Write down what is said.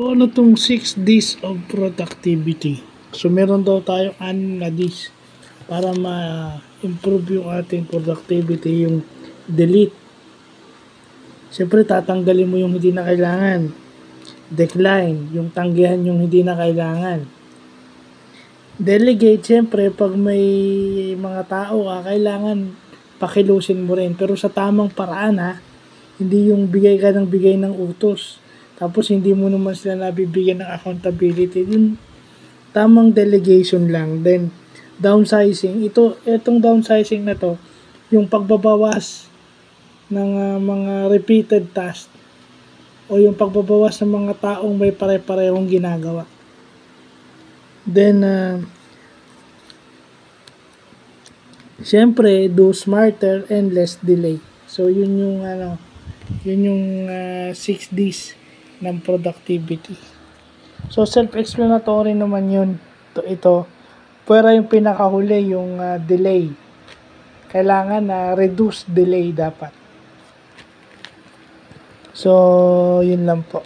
So, ano tong 6 Ds of productivity? So, meron daw tayong 6 na Ds para ma-improve yung ating productivity, yung delete. Siyempre, tatanggalin mo yung hindi na kailangan. Decline, yung tanggihan yung hindi na kailangan. Delegate, siyempre, pag may mga tao kailangan pakilusin mo rin. Pero sa tamang paraan hindi yung bigay ka ng bigay ng utos. Tapos hindi mo naman sila nabibigyan ng accountability. Yung tamang delegation lang. Then, downsizing. Itong downsizing na to, yung pagbabawas ng mga repeated tasks o yung pagbabawas ng mga taong may pare-parehong ginagawa. Then, siyempre, do smarter and less delay. So, yun yung 6 Ds ng productivity. So, self-explanatory naman yun. Ito. Pero yung pinakahuli, yung delay. Kailangan reduce delay dapat. So, yun lang po.